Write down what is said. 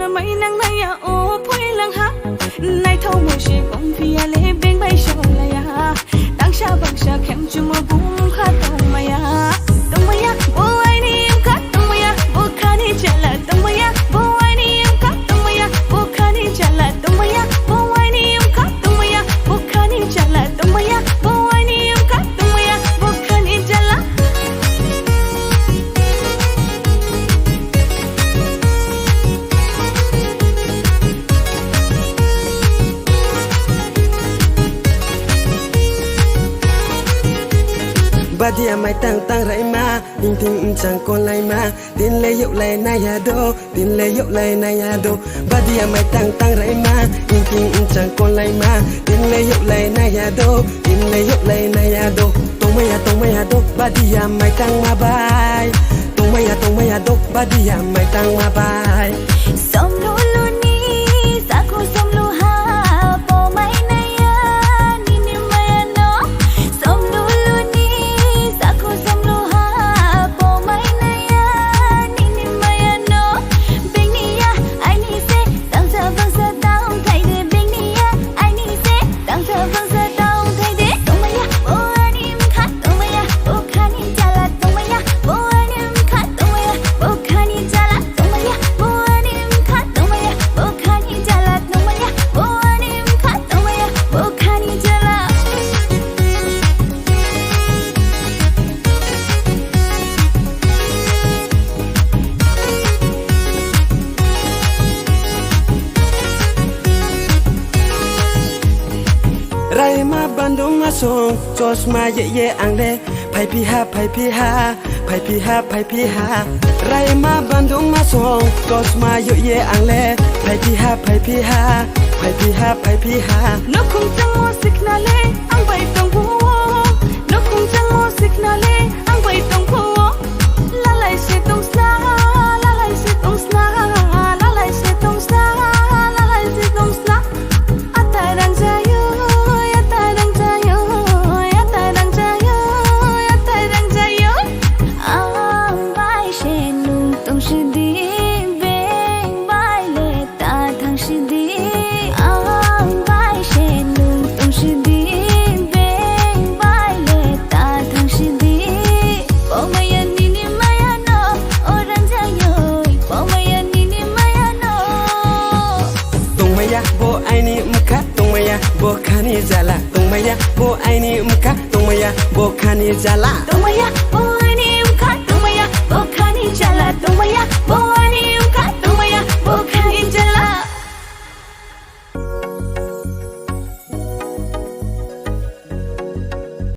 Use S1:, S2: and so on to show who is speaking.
S1: là mấy nắng này à ô quay lăng hắc nay thâu mùa she bông phi à lê bên bay sầu lại à đang xa bằng xa khem chung mơ bung khát tông mày à bố ai đi em cắt tông mày à bố khá đi trả lại tông mày à bố ai đi em cắt tông mày à bố khá đi trả lại tông mày à bố ai đi em cắt tông mày à bố khá đi trả lại tông mày à bố ai đi em cắt tông mày à bố khá đi trả lại
S2: Badia mai tang rai ma ting ting chang con lai ma tin le yuk lai na ya do tin le yuk lai na ya do Badia mai tang rai ma ting ting chang con lai ma tin le yuk lai na ya do tin le yuk lai na ya do tong mai ya do Badia mai tang ma bai tong mai ya do Badia mai tang ma bai
S1: som lu lu ni sa ko som lu ha po mai na ya ni ni mai no som lu lu ni sa ko som lu ha po mai na ya ni ni mai no bing ni ya ai ni se tang sa vang sa tang thai de bing ni ya ai ni se tang sa vang sa tang thai de tong mai ya o ani m kha tong mai ya o kha ni cha la tong mai ya o ani m kha tong mai ya o kha ni cha la tong mai ya o ani m kha tong mai ya o kha ni cha la tong mai ya o ani m kha tong mai ya o kha ni cha la
S2: Rai ma bandung asong jos ma ye ang le pai pi ha pai pi ha pai pi ha pai pi ha Rai ma bandung asong jos ma ye ang le pai pi ha pai pi ha pai pi ha pai pi ha
S1: nó không chẳng mua xích na lê ăn vậy tông phố nó không chẳng mua xích na lê ăn vậy tông phố la lại sẽ tông xa la lại sẽ tông xa la lại sẽ tông xa la lại sẽ tông xa ata đang jayo ata đang jayo ata đang jayo ata đang jayo ang bai she nung tông sư đi bên bai lệ ta thang sư đi ang bai she nung tông sư đi bên bai lệ ta thang sư đi bo maya ni ni maya no orang jayo bo maya ni ni maya no
S2: tong maya bo ai ni mka tong maya bo khani jala tong maya bo ai ni mka tong maya bo khani jala
S1: tông mày ya